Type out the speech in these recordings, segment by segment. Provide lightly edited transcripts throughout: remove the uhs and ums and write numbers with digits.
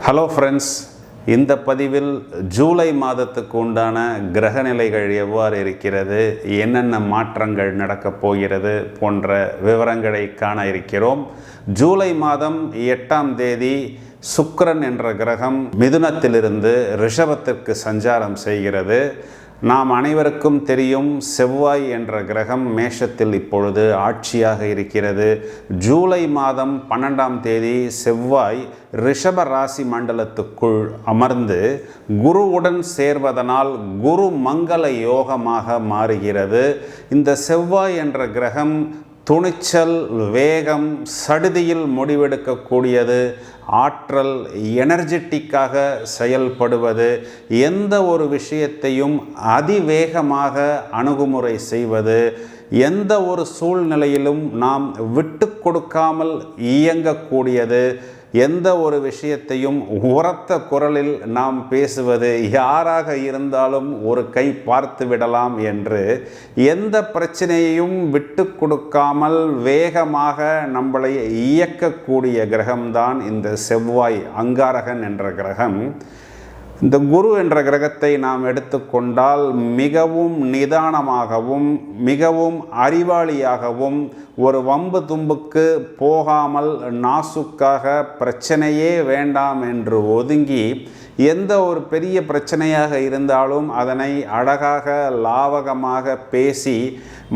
Hello friends, இந்த பதிவில் ஜூலை மாதத்துக்கு உண்டான கிரகநிலைகள் எவ்வாறு இருக்கிறது, என்னென்ன மாற்றங்கள் நடக்கப் போகிறது போன்ற விவரங்களை காண இருக்கிறோம். ஜூலை மாதம் 8ஆம் தேதி சுக்கிரன் என்ற கிரகம் மிதுனத்திலிருந்து ரிஷபத்திற்கு சஞ்சாரம் செய்கிறது. நாம் அனைவருக்கும் தெரியும், செவ்வாய் என்ற கிரகம் மேஷத்தில் இப்பொழுது ஆட்சியாக இருக்கிறது. ஜூலை மாதம் 12ஆம் தேதி செவ்வாய் ரிஷப ராசி மண்டலத்துக்குள் அமர்ந்து குருவுடன் சேர்வதனால் குரு மங்கள யோகமாக மாறுகிறது. இந்த செவ்வாய் என்ற கிரகம் துணிச்சல், வேகம், சடுதியில் முடிவெடுக்கக்கூடியது, ஆற்றல், எனர்ஜெட்டிக்காக செயல்படுவது, எந்த ஒரு விஷயத்தையும் அதிவேகமாக அணுகுமுறை செய்வது, எந்த ஒரு சூழ்நிலையிலும் நாம் விட்டு கொடுக்காமல் இயங்கக்கூடியது, எந்த ஒரு விஷயத்தையும் உரத்த குரலில் நாம் பேசுவது, யாராக இருந்தாலும் ஒரு கை பார்த்து விடலாம் என்று எந்த பிரச்சனையையும் விட்டு கொடுக்காமல் வேகமாக நம்மளை இயக்கக்கூடிய கிரகம்தான் இந்த செவ்வாய், அங்காரகன் என்ற கிரகம். இந்த குரு என்ற கிரகத்தை நாம் எடுத்துக்கொண்டால் மிகவும் நிதானமாகவும் மிகவும் அறிவாளியாகவும் ஒரு வம்பு தும்புக்கு போகாமல் நாசுக்காக பிரச்சனையே வேண்டாம் என்று ஒதுங்கி எந்த ஒரு பெரிய பிரச்சனையாக இருந்தாலும் அதனை அழகாக லாவகமாக பேசி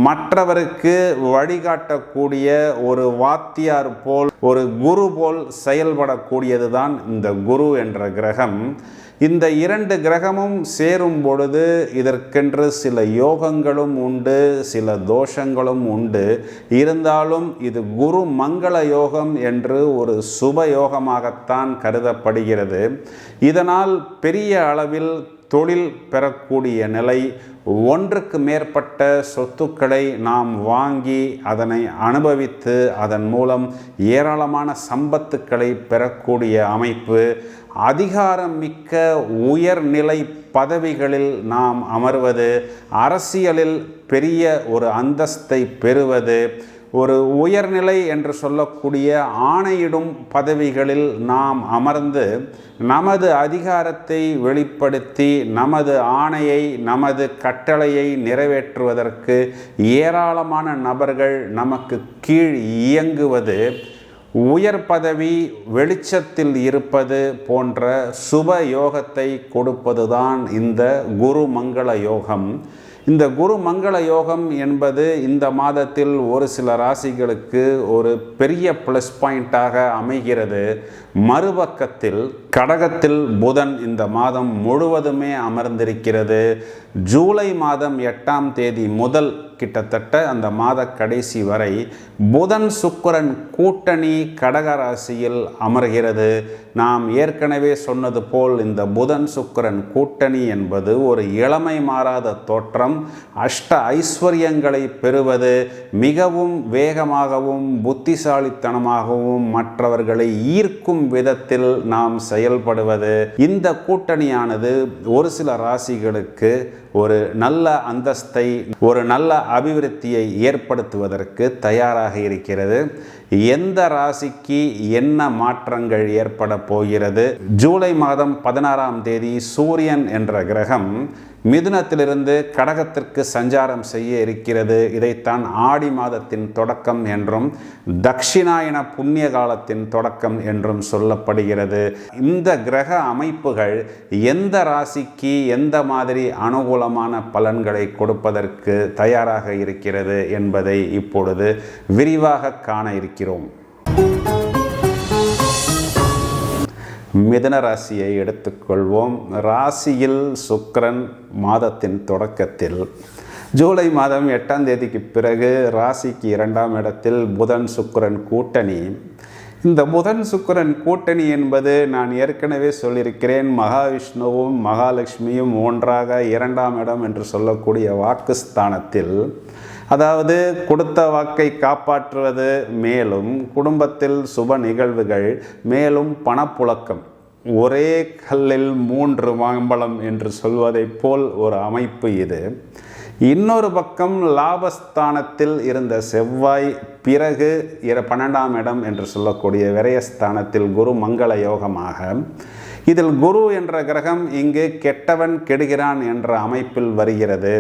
மற்றவருக்கு வழிகாட்டக்கூடிய ஒரு வாத்தியார் போல், ஒரு குரு போல் செயல்படக்கூடியது தான் இந்த குரு என்ற கிரகம். இந்த இரண்டு கிரகமும் சேரும் பொழுது இதற்கென்று சில யோகங்களும் உண்டு, சில தோஷங்களும் உண்டு. இருந்தாலும் இது குரு மங்கள யோகம் என்று ஒரு சுப யோகமாகத்தான் கருதப்படுகிறது. இதனால் பெரிய அளவில் தொழில் பெறக்கூடிய நிலை, ஒன்றுக்கு மேற்பட்ட சொத்துக்களை நாம் வாங்கி அதனை அனுபவித்து அதன் மூலம் ஏராளமான சம்பத்துக்களை பெறக்கூடிய அமைப்பு, அதிகாரம் மிக்க உயர்நிலை பதவிகளில் நாம் அமர்வது, அரசியலில் பெரிய ஒரு அந்தஸ்தை பெறுவது, ஒரு உயர்நிலை என்று சொல்லக்கூடிய ஆணையிடும் பதவிகளில் நாம் அமர்ந்து நமது அதிகாரத்தை வெளிப்படுத்தி நமது ஆணையை, நமது கட்டளையை நிறைவேற்றுவதற்கு ஏராளமான நபர்கள் நமக்கு கீழ் இயங்குவது, உயர் பதவி வெளிச்சத்தில் இருப்பது போன்ற சுப யோகத்தை கொடுப்பதுதான் இந்த குரு மங்கள யோகம். இந்த குரு மங்கள யோகம் என்பது இந்த மாதத்தில் ஒரு சில ராசிகளுக்கு ஒரு பெரிய ப்ளஸ் பாயிண்டாக அமைகிறது. மறுபக்கத்தில் கடகத்தில் புதன் இந்த மாதம் முழுவதுமே அமர்ந்திருக்கிறது. ஜூலை மாதம் 8ஆம் தேதி முதல் கிட்டத்தட்ட அந்த மாத கடைசி வரை புதன் சுக்கிரன் கூட்டணி கடக ராசியில் அமர்கிறது. நாம் ஏற்கனவே சொன்னது போல் இந்த புதன் சுக்கிரன் கூட்டணி என்பது ஒரு இளமை மாறாத தோற்றம், அஷ்ட ஐஸ்வர்யங்களை பெறுவது, மிகவும் வேகமாகவும் புத்திசாலித்தனமாகவும் மற்றவர்களை ஈர்க்கும் விதத்தில் நாம் செயல்படுவது. இந்த கூட்டணியானது ஒரு சில ராசிகளுக்கு ஒரு நல்ல அந்தஸ்தை, ஒரு நல்ல அபிவிருத்தியை ஏற்படுத்துவதற்கு தயாராக இருக்கிறது. எந்த ராசிக்கு என்ன மாற்றங்கள் ஏற்பட போகிறது? ஜூலை மாதம் 16ஆம் தேதி சூரியன் என்ற கிரகம் மிதுனத்திலிருந்து கடகத்திற்கு சஞ்சாரம் செய்ய இருக்கிறது. இதைத்தான் ஆடி மாதத்தின் தொடக்கம் என்றும் தக்ஷிணாயன புண்ணிய காலத்தின் தொடக்கம் என்றும் சொல்லப்படுகிறது. இந்த கிரக அமைப்புகள் எந்த ராசிக்கு எந்த மாதிரி அனுகூலமான பலன்களை கொடுப்பதற்கு தயாராக இருக்கிறது என்பதை இப்பொழுது விரிவாக காண இருக்கிறோம். மிதுன ராசியை எடுத்துக்கொள்வோம். ராசியில் சுக்கிரன் மாதத்தின் தொடக்கத்தில் ஜூலை மாதம் 8ஆம் தேதிக்கு பிறகு ராசிக்கு 2ஆம் இடத்தில் புதன் சுக்கிரன் கூட்டணி. இந்த புதன் சுக்கிரன் கூட்டணி என்பது நான் ஏற்கனவே சொல்லியிருக்கிறேன், மகாவிஷ்ணுவும் மகாலட்சுமியும் ஒன்றாக 2ஆம் இடம் என்று சொல்லக்கூடிய வாக்குஸ்தானத்தில், அதாவது கொடுத்த வாக்கை காப்பாற்றுவது, மேலும் குடும்பத்தில் சுப நிகழ்வுகள், மேலும் பணப்புழக்கம், ஒரே கல்லில் 3 மாம்பழம் என்று சொல்வதைப் போல் ஒரு அமைப்பு இது. இன்னொரு பக்கம் லாபஸ்தானத்தில் இருந்த செவ்வாய் பிறகு 12ஆம் இடம் என்று சொல்லக்கூடிய விரயஸ்தானத்தில் குரு மங்கள யோகமாக, இதில் குரு என்ற கிரகம் இங்கு கெட்டவன் கெடுகிறான் என்ற அமைப்பில் வருகிறது.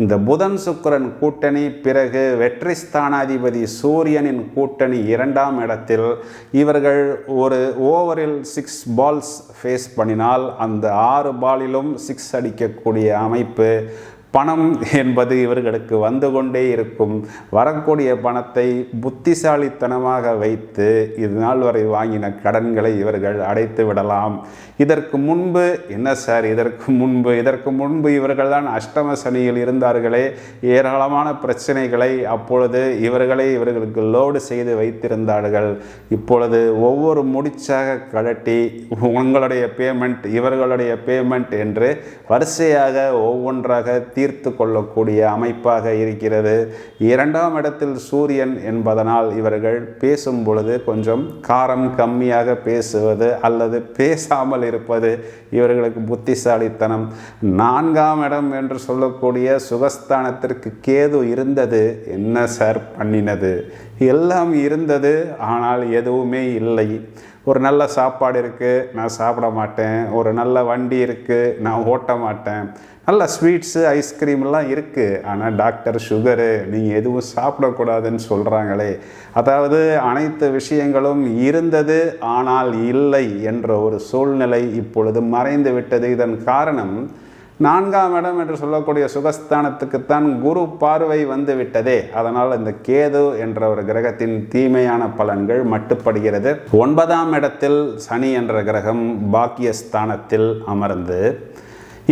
இந்த புதன் சுக்கிரன் கூட்டணி பிறகு வெற்றி ஸ்தானாதிபதி சூரியனின் கூட்டணி 2ஆம் இடத்தில். இவர்கள் ஒரு ஓவரில் 6 பால்ஸ் ஃபேஸ் பண்ணினால் அந்த 6 பாலிலும் 6 அடிக்கக்கூடிய அமைப்பு. பணம் என்பது இவர்களுக்கு வந்து கொண்டே இருக்கும். வரக்கூடிய பணத்தை புத்திசாலித்தனமாக வைத்து இது நாள் வரை வாங்கின கடன்களை இவர்கள் அடைத்து விடலாம். இதற்கு முன்பு என்ன சார், இதற்கு முன்பு இவர்கள் தான் அஷ்டம சனியில் இருந்தார்களே, ஏராளமான பிரச்சனைகளை அப்பொழுது இவர்களுக்கு லோடு செய்து வைத்திருந்தார்கள். இப்பொழுது ஒவ்வொரு முடிச்சாக கழட்டி உங்களுடைய பேமெண்ட் இவர்களுடைய பேமெண்ட் என்று வரிசையாக ஒவ்வொன்றாக தீர்த்து கொள்ளக்கூடிய அமைப்பாக இருக்கிறது. 2ஆம் இடத்தில் சூரியன் என்பதனால் இவர்கள் பேசும் பொழுது கொஞ்சம் காரம் கம்மியாக பேசுவது அல்லது பேசாமல் இருப்பது இவர்களுக்கு புத்திசாலித்தனம். 4ஆம் இடம் என்று சொல்லக்கூடிய சுகஸ்தானத்திற்கு கேது இருந்தது. என்ன சார் பண்ணினது? எல்லாம் இருந்தது, ஆனால் எதுவுமே இல்லை. ஒரு நல்ல சாப்பாடு இருக்குது, நான் சாப்பிட மாட்டேன். ஒரு நல்ல வண்டி இருக்குது, நான் ஓட்ட மாட்டேன். நல்ல ஸ்வீட்ஸு ஐஸ்கிரீம்லாம் இருக்குது, ஆனால் டாக்டர் சுகரு நீங்கள் எதுவும் சாப்பிடக்கூடாதுன்னு சொல்கிறாங்களே. அதாவது அனைத்து விஷயங்களும் இருந்தது ஆனால் இல்லை என்ற ஒரு சூழ்நிலை இப்பொழுது மறைந்து விட்டது. இதன் காரணம் 4ஆம் இடம் என்று சொல்லக்கூடிய சுகஸ்தானத்துக்குத்தான் குரு பார்வை வந்து விட்டதே. அதனால் இந்த கேது என்ற ஒரு கிரகத்தின் தீமையான பலன்கள் மட்டுப்படுகிறது. 9ஆம் இடத்தில் சனி என்ற கிரகம் பாக்கியஸ்தானத்தில் அமர்ந்து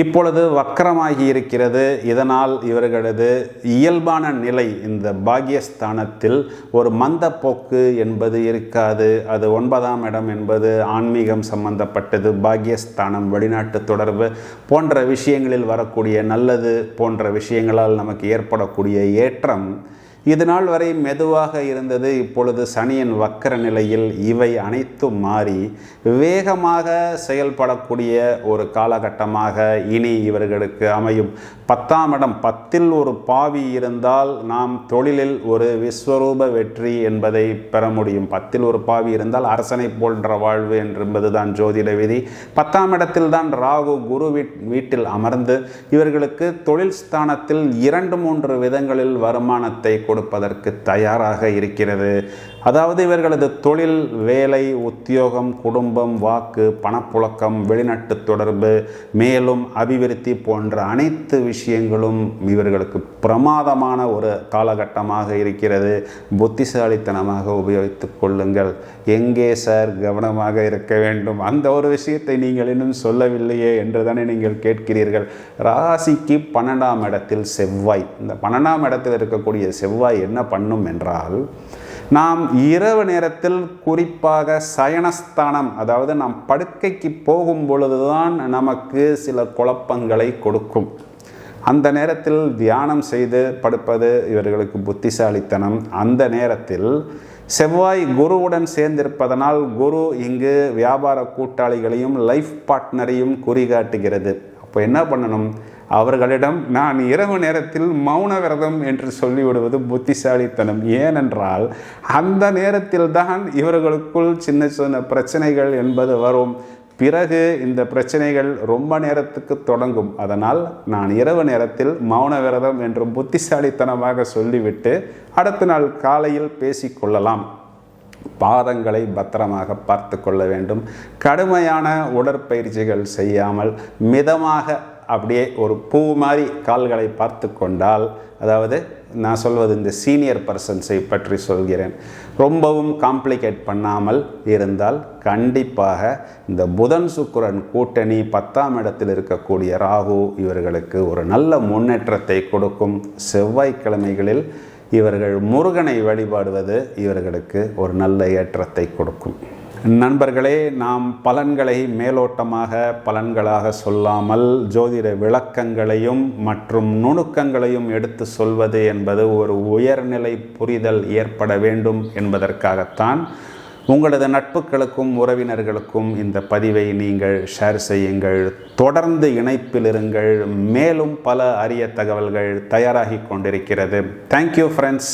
இப்பொழுது வக்கரமாகி இருக்கிறது. இதனால் இவர்களது இயல்பான நிலை இந்த பாக்கியஸ்தானத்தில் ஒரு மந்த போக்கு என்பது இருக்காது. அது 9ஆம் இடம் என்பது ஆன்மீகம் சம்பந்தப்பட்டது. பாக்கியஸ்தானம் வெளிநாட்டு தொடர்பு போன்ற விஷயங்களில் வரக்கூடிய நல்லது போன்ற விஷயங்களால் நமக்கு ஏற்படக்கூடிய ஏற்றம் இது நாள் வரை மெதுவாக இருந்தது. இப்பொழுது சனியின் வக்கர நிலையில் இவை அனைத்தும் மாறி வேகமாக செயல்படக்கூடிய ஒரு காலகட்டமாக இனி இவர்களுக்கு அமையும். 10ஆம் இடம், 10இல் ஒரு பாவி இருந்தால் நாம் தொழிலில் ஒரு விஸ்வரூப வெற்றி என்பதை பெற முடியும். 10இல் ஒரு பாவி இருந்தால் அரசனை போன்ற வாழ்வு என்பதுதான் ஜோதிட விதி. 10ஆம் இடத்தில் தான் ராகு குரு வீட்டில் அமர்ந்து இவர்களுக்கு தொழில் ஸ்தானத்தில் 2-3 விதங்களில் வருமானத்தை கொடுப்பதற்கு தயாராக இருக்கிறது. அதாவது இவர்களது தொழில், வேலை, உத்தியோகம், குடும்பம், வாக்கு, பணப்புழக்கம், வெளிநாட்டு தொடர்பு, மேலும் அபிவிருத்தி போன்ற அனைத்து விஷயங்களும் இவர்களுக்கு பிரமாதமான ஒரு காலகட்டமாக இருக்கிறது. புத்திசாலித்தனமாக உபயோகித்துக் கொள்ளுங்கள். எங்கே சார் கவனமாக இருக்க வேண்டும்? அந்த ஒரு விஷயத்தை நீங்கள் இன்னும் சொல்லவில்லையே என்று தானே நீங்கள் கேட்கிறீர்கள். ராசிக்கு 12ஆம் இடத்தில் செவ்வாய். இந்த 12ஆம் இடத்தில் இருக்கக்கூடிய செவ்வாய் என்ன பண்ணும் என்றால், நாம் இரவு நேரத்தில் குறிப்பாக சயனஸ்தானம், அதாவது நாம் படுக்கைக்கு போகும் பொழுதுதான் நமக்கு சில குழப்பங்களை கொடுக்கும். அந்த நேரத்தில் தியானம் செய்து படுப்பது இவர்களுக்கு புத்திசாலித்தனம். அந்த நேரத்தில் செவ்வாய் குருவுடன் சேர்ந்திருப்பதனால் குரு இங்கு வியாபார கூட்டாளிகளையும் லைஃப் பார்ட்னரையும் குறிகாட்டுகிறது. அப்போ என்ன பண்ணணும்? அவர்களிடம் நான் இரவு நேரத்தில் மௌன விரதம் என்று சொல்லிவிடுவது புத்திசாலித்தனம். ஏனென்றால் அந்த நேரத்தில் தான் இவர்களுக்குள் சின்ன சின்ன பிரச்சனைகள் என்பது வரும். பிறகு இந்த பிரச்சனைகள் ரொம்ப நேரத்துக்கு தொடங்கும். அதனால் நான் இரவு நேரத்தில் மௌன விரதம் என்று புத்திசாலித்தனமாக சொல்லிவிட்டு அடுத்த நாள் காலையில் பேசிக்கொள்ளலாம். பாதங்களை பத்திரமாக பார்த்து கொள்ள வேண்டும். கடுமையான உடற்பயிற்சிகள் செய்யாமல் மிதமாக அப்படியே ஒரு பூ மாதிரி கால்களை பார்த்து கொண்டால், அதாவது நான் சொல்வது இந்த சீனியர் பர்சன்ஸை பற்றி சொல்கிறேன், ரொம்பவும் காம்ப்ளிகேட் பண்ணாமல் இருந்தால் கண்டிப்பாக இந்த புதன் சுக்கிரன் கூட்டணி 10ஆம் இடத்தில் இருக்கக்கூடிய ராகு இவர்களுக்கு ஒரு நல்ல முன்னேற்றத்தை கொடுக்கும். செவ்வாய்க்கிழமைகளில் இவர்கள் முருகனை வழிபாடுவது இவர்களுக்கு ஒரு நல்ல ஏற்றத்தை கொடுக்கும். நண்பர்களே, நாம் பலன்களை மேலோட்டமாக பலன்களாக சொல்லாமல் ஜோதிட விளக்கங்களையும் மற்றும் நுணுக்கங்களையும் எடுத்து சொல்வது என்பது ஒரு உயர்நிலை புரிதல் ஏற்பட வேண்டும் என்பதற்காகத்தான் உங்களது நட்புகளுக்கும் உறவினர்களுக்கும் இந்த பதிவை நீங்கள் ஷேர் செய்யுங்கள். தொடர்ந்து இணைப்பில் இருங்கள். மேலும் பல அரிய தகவல்கள் தயாராகி கொண்டிருக்கிறது. Thank you friends.